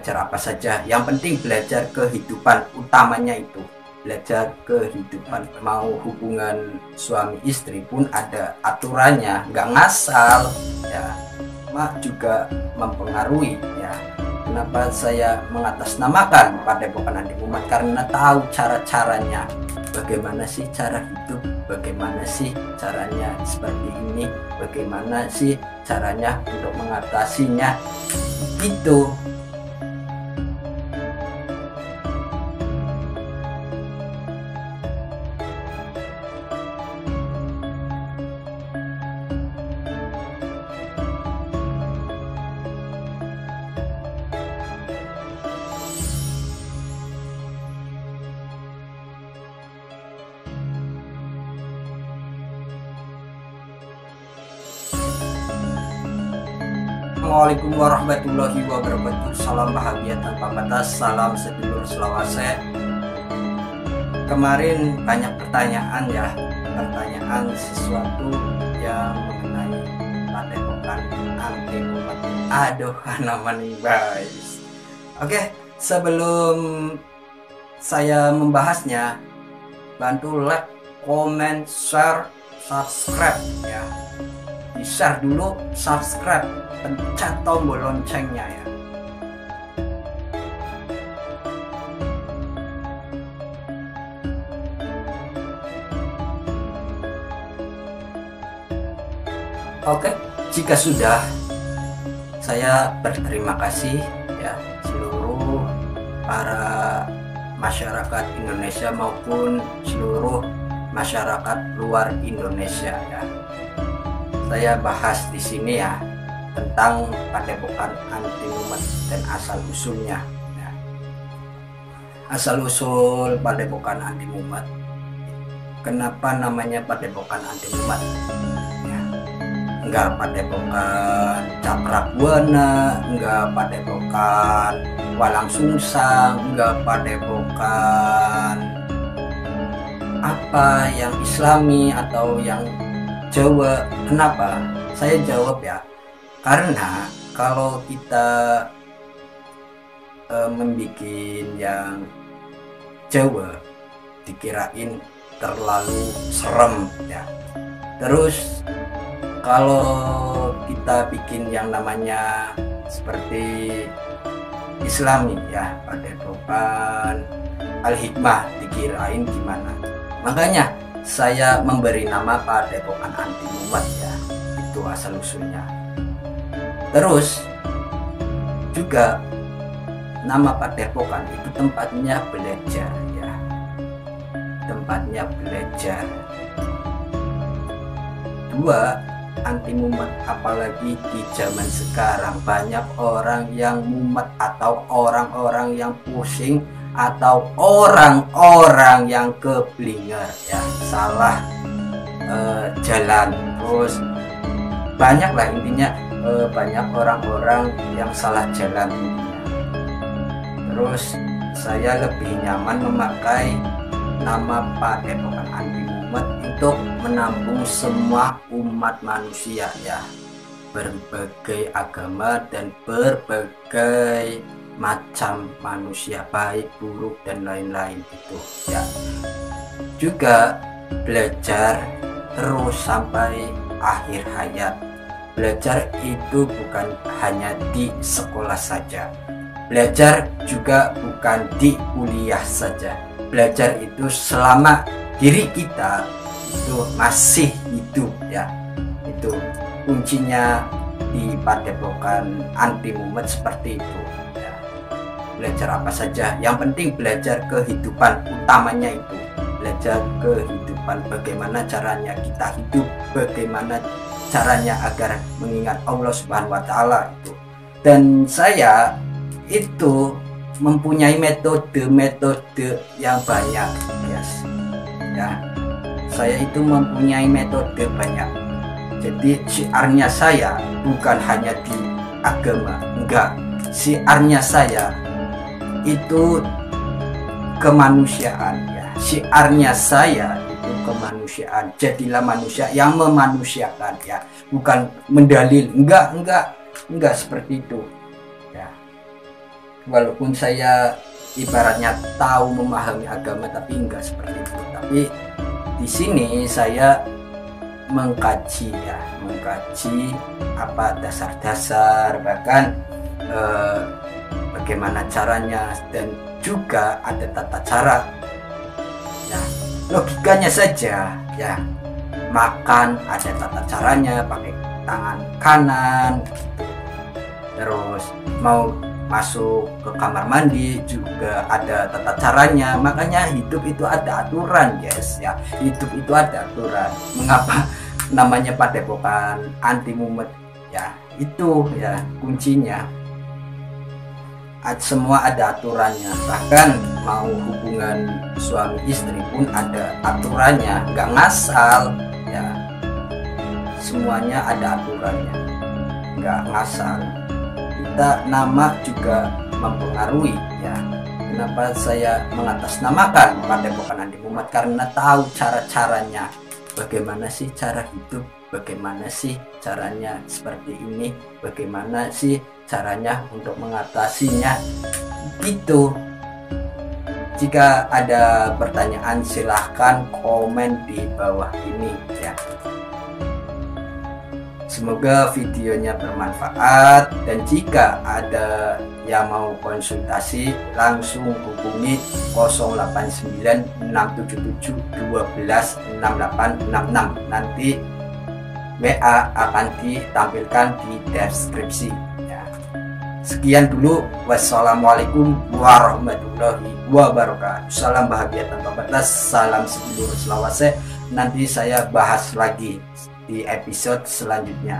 belajar apa saja, yang penting belajar kehidupan, utamanya itu belajar kehidupan. Mau hubungan suami istri pun ada aturannya, nggak ngasal ya. Mak juga mempengaruhi ya. Kenapa saya mengatasnamakan Padepokan Anti Mumet? Karena tahu cara-caranya, bagaimana sih cara hidup, bagaimana sih caranya seperti ini, bagaimana sih caranya untuk mengatasinya, gitu. Assalamualaikum warahmatullahi wabarakatuh. Salam bahagia tanpa batas, salam sedulur selawase. Kemarin banyak pertanyaan ya, pertanyaan sesuatu yang mengenai Padepokan Anti Mumet. Aduh, nama nih guys. Oke, sebelum saya membahasnya, bantu like, comment, share, subscribe ya. Di share dulu, subscribe, pencet tombol loncengnya ya. Oke, jika sudah, saya berterima kasih ya seluruh para masyarakat Indonesia maupun seluruh masyarakat luar Indonesia ya. Saya bahas di sini ya tentang Padepokan Anti Mumet dan asal usulnya ya. Asal usul Padepokan Anti Mumet. Kenapa namanya Padepokan Anti Mumet ya? Enggak Padepokan Cakrabuana, enggak Padepokan Walang Sungsang, enggak Padepokan apa yang Islami atau yang Jawa. Kenapa? Saya jawab ya, karena kalau kita membuat yang Jawa dikirain terlalu serem ya. Terus kalau kita bikin yang namanya seperti Islami ya, Padepokan Al-Hikmah, dikirain gimana. Makanya saya memberi nama Padepokan Anti Mumet ya, itu asal usulnya. Terus juga nama Padepokan itu tempatnya belajar ya, tempatnya belajar. Dua, anti mumet, apalagi di zaman sekarang banyak orang yang mumet atau orang-orang yang pusing atau orang-orang yang keblinger ya, salah jalan. Terus banyak lah intinya, banyak orang-orang yang salah jalan intinya. Terus saya lebih nyaman memakai nama Padepokan Anti Mumet untuk menampung semua umat manusia ya, berbagai agama dan berbagai macam manusia, baik buruk dan lain-lain itu ya. Juga belajar terus sampai akhir hayat. Belajar itu bukan hanya di sekolah saja, belajar juga bukan di kuliah saja. Belajar itu selama diri kita itu masih hidup ya. Itu kuncinya di Padepokan Anti Mumet seperti itu. Belajar apa saja, yang penting belajar kehidupan, utamanya itu belajar kehidupan, bagaimana caranya kita hidup, bagaimana caranya agar mengingat Allah Subhanahu wa Ta'ala itu. Dan saya itu mempunyai metode-metode yang banyak yes. Ya, saya itu mempunyai metode banyak. Jadi syiarnya saya bukan hanya di agama, enggak, syiarnya saya itu kemanusiaan ya. Syiarnya saya itu kemanusiaan. Jadilah manusia yang memanusiakan ya, bukan mendalil. Enggak seperti itu ya. walaupun saya ibaratnya tahu memahami agama tapi enggak seperti itu. Tapi di sini saya mengkaji apa dasar-dasar, bahkan bagaimana caranya, dan juga ada tata cara. Ya, logikanya saja ya, makan ada tata caranya, pakai tangan kanan, terus mau masuk ke kamar mandi juga ada tata caranya. Makanya hidup itu ada aturan, guys ya. Hidup itu ada aturan. Mengapa namanya padepokan anti mumet ya? Itu ya kuncinya. Semua ada aturannya. Bahkan mau hubungan suami istri pun ada aturannya, nggak ngasal ya. Semuanya ada aturannya, nggak ngasal. Nama juga mempengaruhi ya. Kenapa saya mengatasnamakan padepokan anti mumet? Karena tahu cara-caranya, bagaimana sih cara hidup, bagaimana sih caranya seperti ini, bagaimana sih caranya untuk mengatasinya gitu. Jika ada pertanyaan silahkan komen di bawah ini ya. Semoga videonya bermanfaat, dan jika ada yang mau konsultasi langsung hubungi 089677126866. Nanti WA akan ditampilkan di deskripsi ya. Sekian dulu, wassalamualaikum warahmatullahi wabarakatuh. Salam bahagia tanpa batas, salam sedulur selawase. Nanti saya bahas lagi di episode selanjutnya.